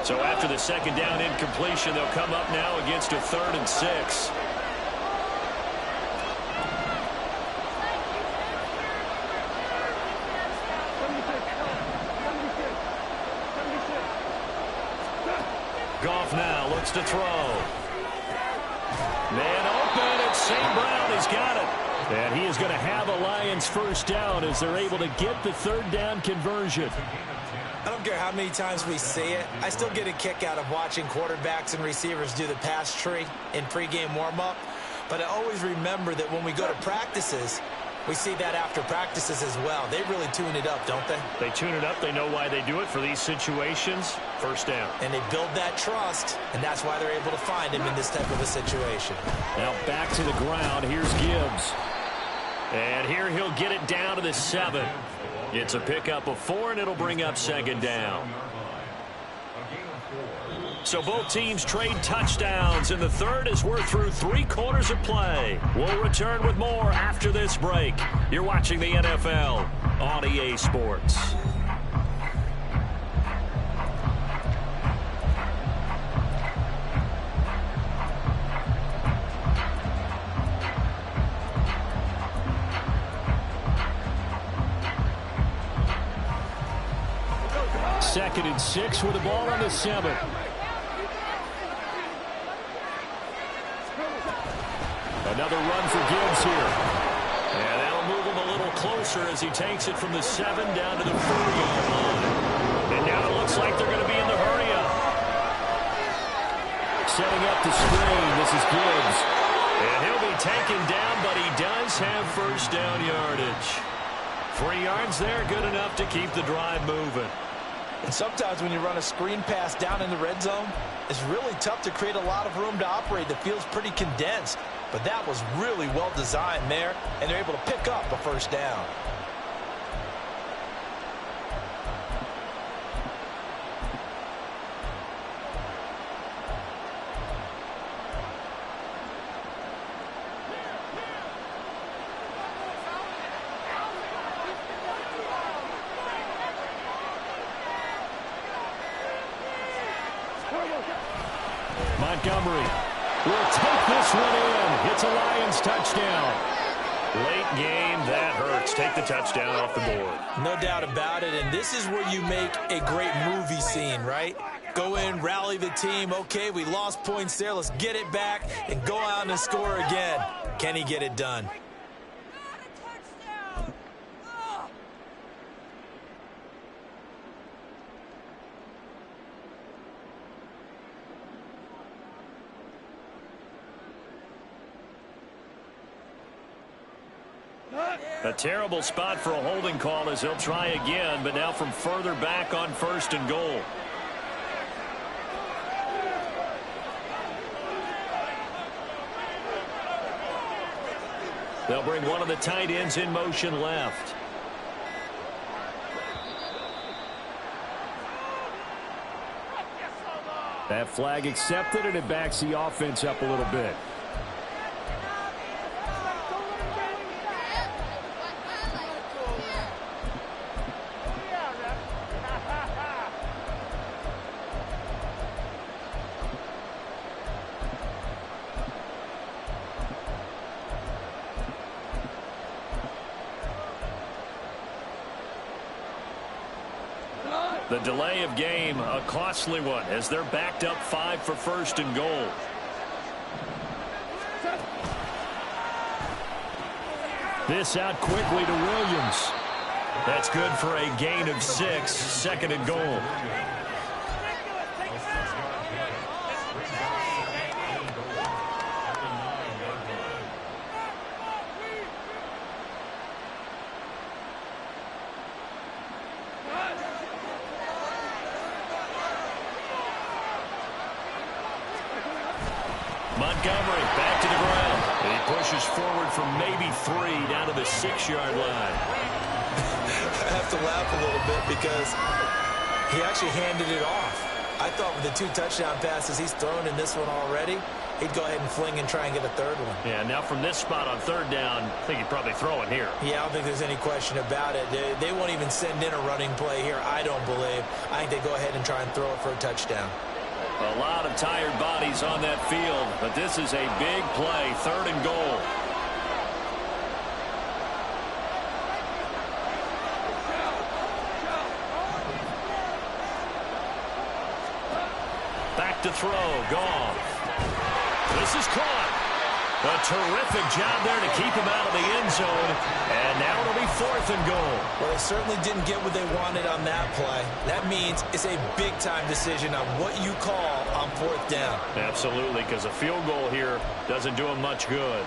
So after the second down incompletion, they'll come up now against a 3rd and 6. Goff now looks to throw. Man open, it's St. Brown. He's got it. And he is going to have a Lions 1st down as they're able to get the 3rd down conversion. I don't care how many times we see it. I still get a kick out of watching quarterbacks and receivers do the pass tree in pregame warm-up. But I always remember that when we go to practices, we see that after practices as well. They really tune it up, don't they? They tune it up. They know why they do it for these situations. 1st down. And they build that trust, and that's why they're able to find him in this type of a situation. Now back to the ground. Here's Gibbs. And here he'll get it down to the 7. It's a pickup of 4, and it'll bring up 2nd down. So both teams trade touchdowns in the 3rd as we're through 3 quarters of play. We'll return with more after this break. You're watching the NFL on EA Sports. 2nd and 6 with the ball on the 7. Another run for Gibbs here. And that'll move him a little closer as he takes it from the 7 down to the 40-yard line. And now it looks like they're going to be in the hurry-up. Setting up the screen, this is Gibbs. And he'll be taken down, but he does have first down yardage. 3 yards there, good enough to keep the drive moving. And sometimes when you run a screen pass down in the red zone, it's really tough to create a lot of room to operate. The field's pretty condensed. But that was really well designed there, and they're able to pick up a first down. Montgomery will take this one in. It's a Lions touchdown. Late game, that hurts. Take the touchdown off the board. No doubt about it, and this is where you make a great movie scene, right? Go in, rally the team. Okay, we lost points there. Let's get it back and go out and score again. Can he get it done? A terrible spot for a holding call as he'll try again, but now from further back on 1st and goal. They'll bring one of the tight ends in motion left. That flag accepted, and it backs the offense up a little bit. The delay of game, a costly one, as they're backed up 5 for 1st and goal. This out quickly to Williams. That's good for a gain of 6, 2nd and goal. Montgomery back to the ground. And he pushes forward from maybe 3 down to the 6-yard line. I have to laugh a little bit because he actually handed it off. I thought with the 2 touchdown passes he's thrown in this one already, he'd go ahead and fling and try and get a 3rd one. Yeah, now from this spot on 3rd down, I think he'd probably throw it here. Yeah, I don't think there's any question about it. They won't even send in a running play here, I don't believe. I think they go ahead and try and throw it for a touchdown. A lot of tired bodies on that field, but this is a big play, 3rd and goal. Back to throw, Goff. This is caught. A terrific job there to keep him out of the end zone. And now it'll be 4th and goal. Well, they certainly didn't get what they wanted on that play. That means it's a big-time decision on what you call on 4th down. Absolutely, because a field goal here doesn't do him much good.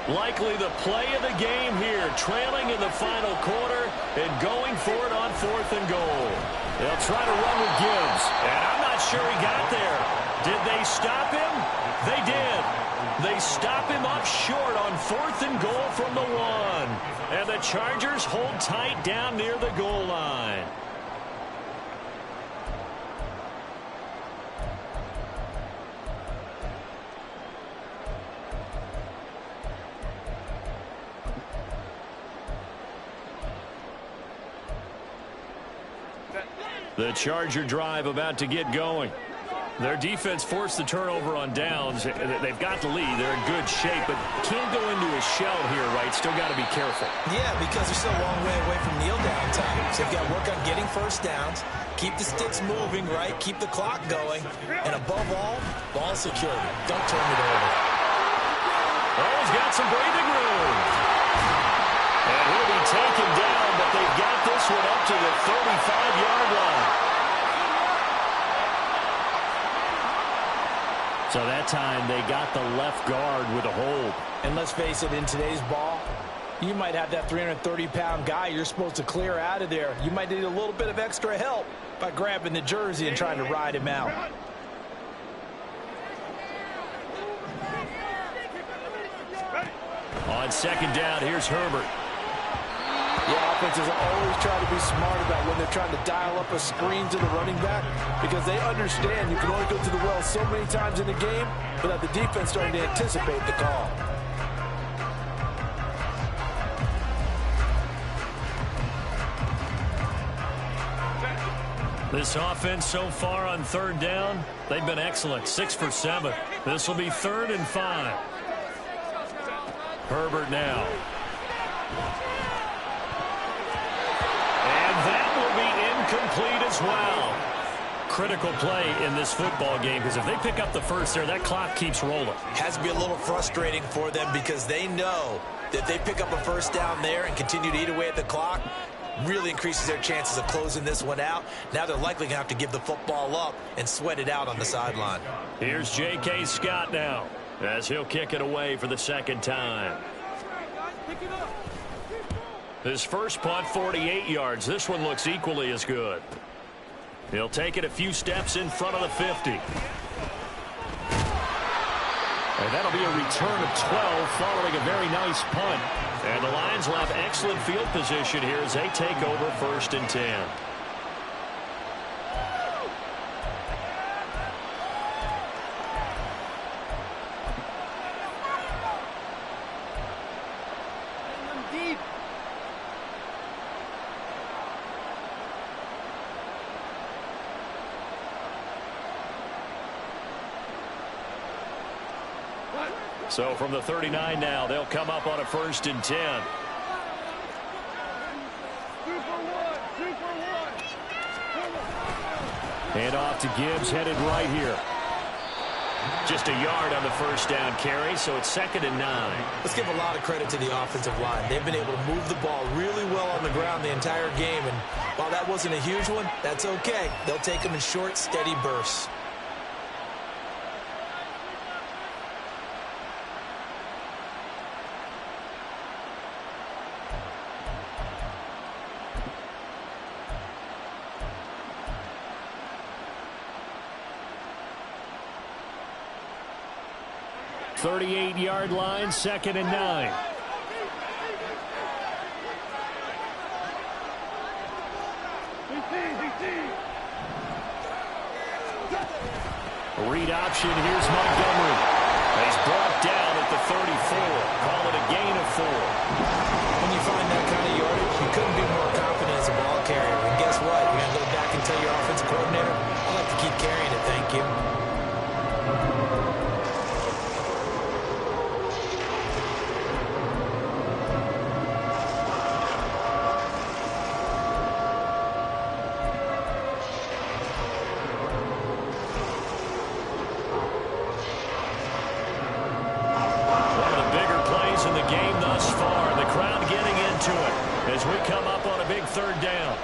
Likely the play of the game here, trailing in the final quarter and going for it on 4th and goal. They'll try to run with Gibbs, and I'm not sure he got there. Did they stop him? They did. They stop him up short on 4th and goal from the 1. And the Chargers hold tight down near the goal line. The Charger drive about to get going. Their defense forced the turnover on downs. They've got the lead. They're in good shape, but can't go into a shell here, right? Still got to be careful. Yeah, because they're still a long way away from kneel down time. So they've got to work on getting first downs, keep the sticks moving, right? Keep the clock going. And above all, ball security. Don't turn it over. Oh, he's got some breathing room. And he'll be taken down, but they've got this one up to the 35-yard line. So that time they got the left guard with a hold. And let's face it, in today's ball, you might have that 330-pound guy you're supposed to clear out of there. You might need a little bit of extra help by grabbing the jersey and trying to ride him out. On second down, here's Herbert. Yeah, offenses always try to be smart about when they're trying to dial up a screen to the running back because they understand you can only go to the well so many times in the game without the defense starting to anticipate the call. This offense so far on third down, they've been excellent. 6 for 7. This will be 3rd and 5. Herbert now. And that will be incomplete as well. Critical play in this football game because if they pick up the first there, that clock keeps rolling. Has to be a little frustrating for them because they know that they pick up a first down there and continue to eat away at the clock, really increases their chances of closing this one out. Now they're likely going to have to give the football up and sweat it out on the sideline. Here's J.K. Scott now as he'll kick it away for the second time. His first punt, 48 yards. This one looks equally as good. He'll take it a few steps in front of the 50. And that'll be a return of 12 following a very nice punt. And the Lions will have excellent field position here as they take over 1st and 10. So from the 39 now, they'll come up on a 1st and 10. Hand off to Gibbs, headed right here. Just a yard on the first down carry, so it's 2nd and 9. Let's give a lot of credit to the offensive line. They've been able to move the ball really well on the ground the entire game, and while that wasn't a huge one, that's okay. They'll take them in short, steady bursts. .38-yard line, 2nd and 9. Read option, here's Montgomery. He's brought down at the 34. Call it a gain of 4. When you find that kind of yardage, you couldn't be more confident as a ball carrier. And guess what? You're going to go back and tell your offensive coordinator, I'd like to keep carrying it, thank you. As we come up on a big 3rd down.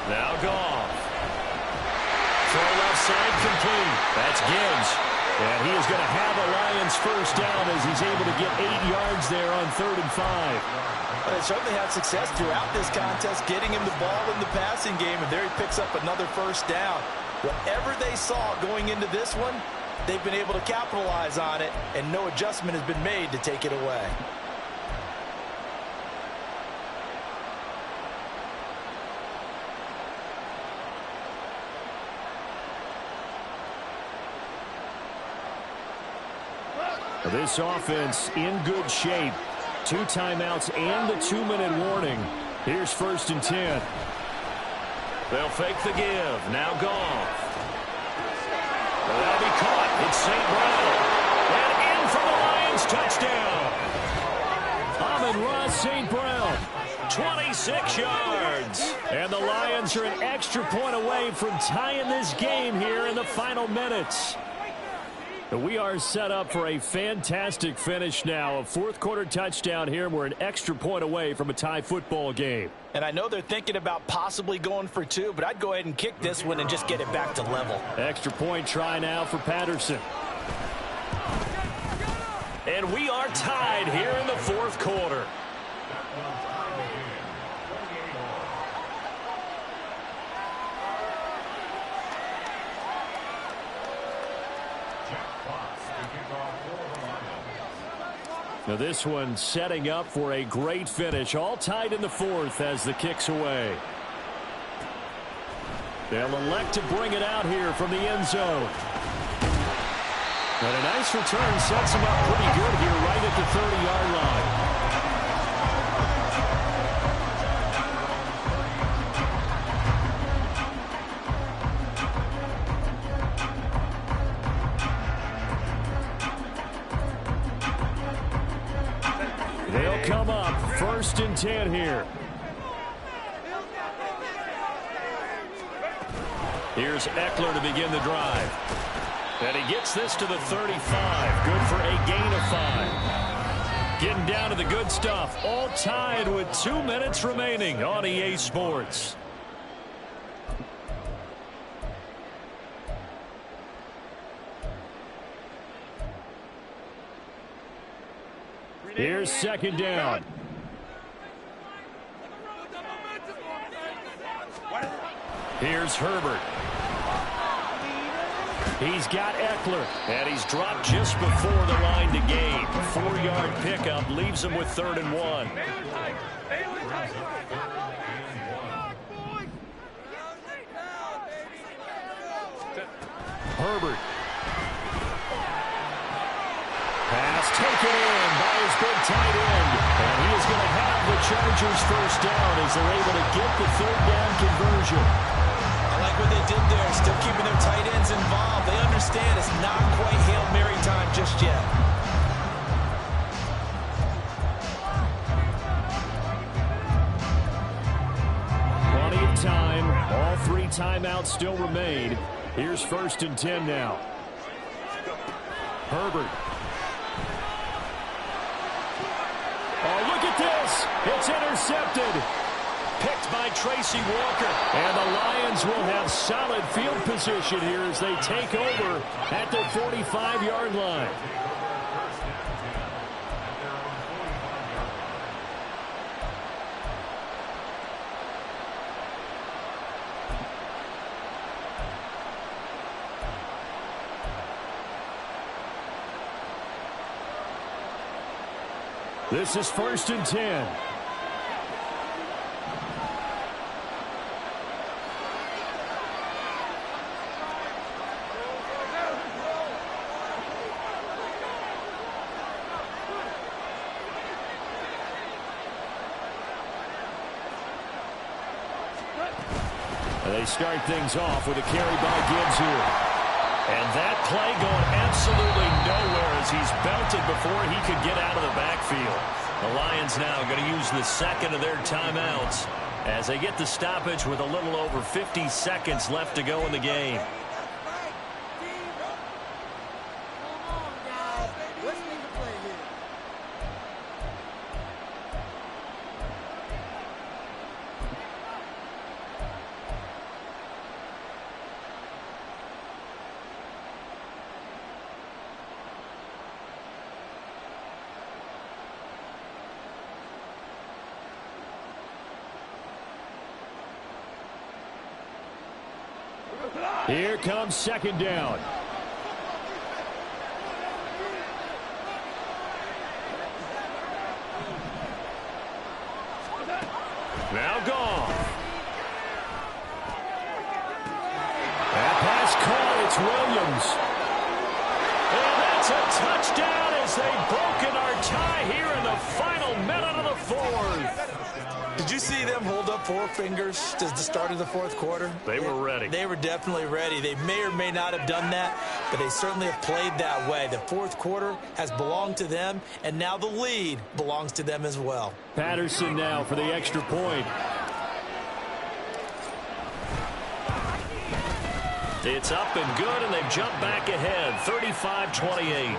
Now Goff. Throw left side complete. That's Gibbs. And he is going to have a Lions first down as he's able to get 8 yards there on 3rd and 5. Well, they certainly had success throughout this contest, getting him the ball in the passing game, and there he picks up another first down. Whatever they saw going into this one, they've been able to capitalize on it, and no adjustment has been made to take it away. This offense in good shape. 2 timeouts and the 2-minute warning. Here's 1st and 10. They'll fake the give. Now Goff. That'll be caught. It's St. Brown. And in for the Lions. Touchdown. Amon-Ra St. Brown. 26 yards. And the Lions are an extra point away from tying this game here in the final minutes. We are set up for a fantastic finish now. A 4th-quarter touchdown here. We're an extra point away from a tie football game. And I know they're thinking about possibly going for 2, but I'd go ahead and kick this one and just get it back to level. Extra point try now for Patterson. And we are tied here in the 4th quarter. Now this one setting up for a great finish. All tied in the 4th as the kick's away. They'll elect to bring it out here from the end zone. And a nice return sets them up pretty good here right at the 30-yard line. They'll come up 1st and 10 here. Here's Eckler to begin the drive. And he gets this to the 35. Good for a gain of 5. Getting down to the good stuff. All tied with 2 minutes remaining on EA Sports. Here's 2nd down. Here's Herbert. He's got Eckler. And he's dropped just before the line to gain. 4-yard pickup leaves him with 3rd and 1. Herbert. Pass taken in by his big tight end. And he is going to have the Chargers 1st down as they're able to get the 3rd down conversion. I like what they did there, still keeping their tight ends involved. They understand it's not quite Hail Mary time just yet. Plenty of time. All 3 timeouts still remain. Here's 1st and 10 now. Herbert. Oh, look at this. It's intercepted. Picked by Tracy Walker. And the Lions will have solid field position here as they take over at their 45-yard line. This is 1st and 10. And they start things off with a carry by Gibbs here. And that play going absolutely nowhere as he's belted before he could get out of the backfield. The Lions now going to use the 2nd of their timeouts as they get the stoppage with a little over 50 seconds left to go in the game. Here comes 2nd down. Now Goff. That pass caught. It's Williams. And that's a touchdown as they've broken our tie here in the final minute of the fourth. Did you see them hold up four fingers to the start of the fourth quarter? They were ready. They were definitely ready. They may or may not have done that, but they certainly have played that way. The fourth quarter has belonged to them, and now the lead belongs to them as well. Patterson now for the extra point. It's up and good, and they've jumped back ahead, 35-28.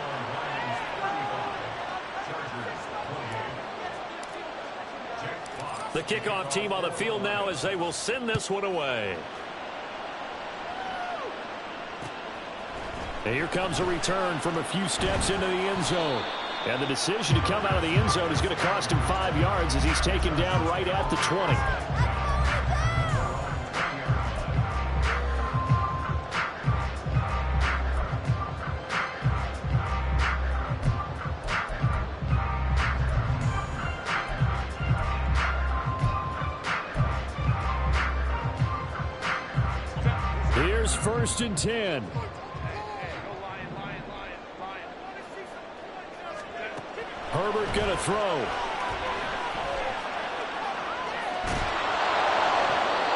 The kickoff team on the field now as they will send this one away. And here comes a return from a few steps into the end zone. And the decision to come out of the end zone is going to cost him 5 yards as he's taken down right at the 20. Here's 1st and 10. Herbert going to throw.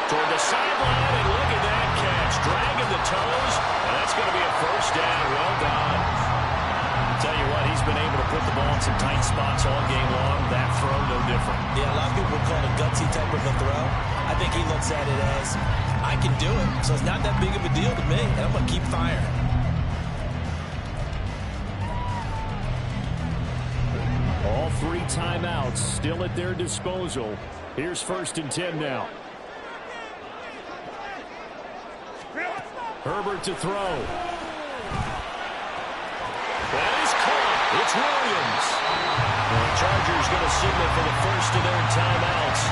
Toward the sideline, and look at that catch. Dragging the toes, and that's going to be a 1st down. Well done. I'll tell you what, he's been able to put the ball in some tight spots all game long. That throw, no different. Yeah, a lot of people would call it a gutsy type of a throw. I think he looks at it as, I can do it, so it's not that big of a deal to me, and I'm going to keep firing. All 3 timeouts still at their disposal. Here's 1st and 10 now. Herbert to throw. That is caught. It's Williams. The Chargers going to signal for the first of their timeouts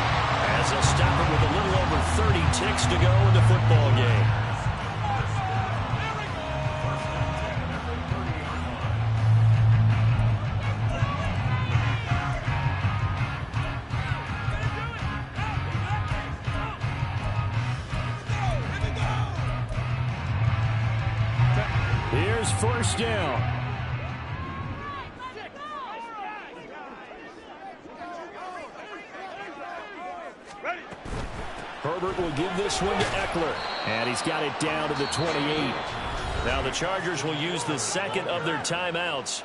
as they'll stop it with a little over 30 ticks to go in the football game. Here's 1st down. Herbert will give this one to Eckler. And he's got it down to the 28. Now the Chargers will use the second of their timeouts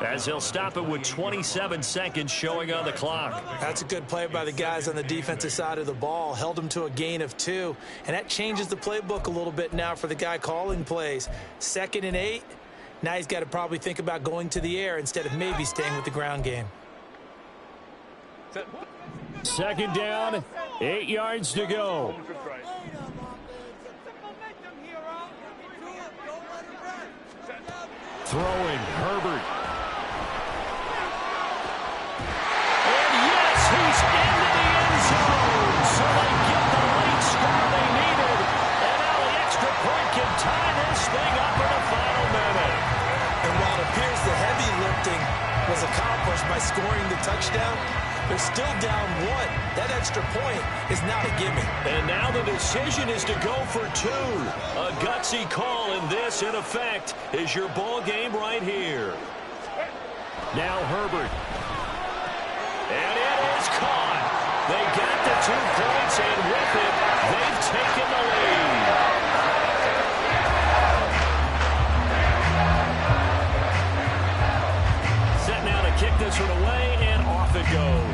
as they'll stop it with 27 seconds showing on the clock. That's a good play by the guys on the defensive side of the ball. Held them to a gain of 2. And that changes the playbook a little bit now for the guy calling plays. 2nd and 8. Now he's got to probably think about going to the air instead of maybe staying with the ground game. 2nd down, 8 yards to go. Throwing, Herbert. And yes, he's into the end zone. So they get the late score they needed. And now the extra point can tie this thing up in the final minute. And while it appears the heavy lifting was accomplished by scoring the touchdown, they're still down 1. That extra point is not a gimme. And now the decision is to go for 2. A gutsy call, and this, in effect, is your ball game right here. Now Herbert. And it is caught. They got the 2 points, and with it, they've taken the lead. Set now to kick this one away, and off it goes.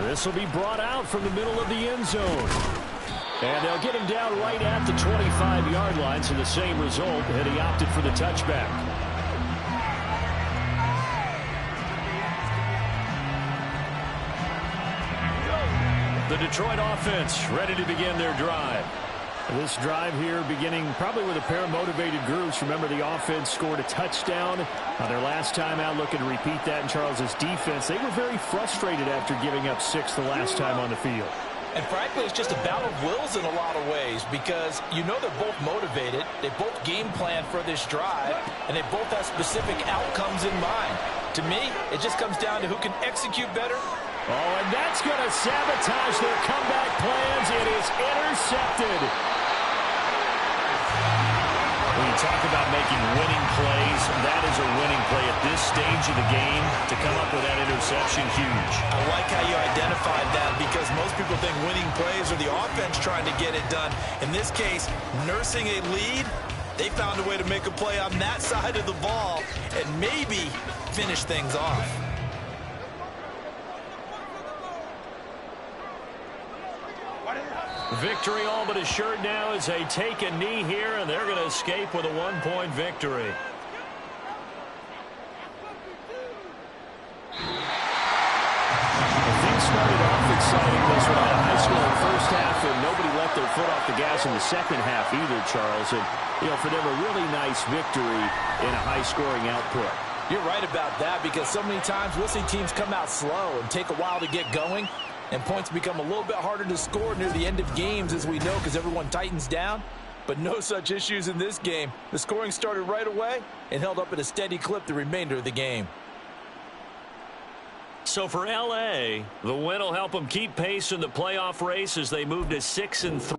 This will be brought out from the middle of the end zone. And they'll get him down right at the 25-yard line, so the same result, and he opted for the touchback. The Detroit offense ready to begin their drive. This drive here beginning probably with a pair of motivated groups. Remember, the offense scored a touchdown on their last time out, looking to repeat that in Charles's defense. They were very frustrated after giving up 6 the last time on the field. And frankly, it's just a battle of wills in a lot of ways because you know they're both motivated. They both game plan for this drive, and they both have specific outcomes in mind. To me, it just comes down to who can execute better. Oh, and that's going to sabotage their comeback plans. It is intercepted. He talk about making winning plays. That is a winning play at this stage of the game. To come up with that interception, huge. I like how you identified that because most people think winning plays are the offense trying to get it done. In this case, nursing a lead, they found a way to make a play on that side of the ball and maybe finish things off. Victory all but assured now as they take a knee here, and they're going to escape with a one-point victory. Things started off exciting this one, a high scoring first half, and nobody let their foot off the gas in the second half either, Charles. And, for them, a really nice victory in a high-scoring output. You're right about that because so many times we'll see teams come out slow and take a while to get going, and points become a little bit harder to score near the end of games, as we know, because everyone tightens down. But no such issues in this game. The scoring started right away and held up at a steady clip the remainder of the game. So for L.A., the win will help them keep pace in the playoff race as they move to 6-3.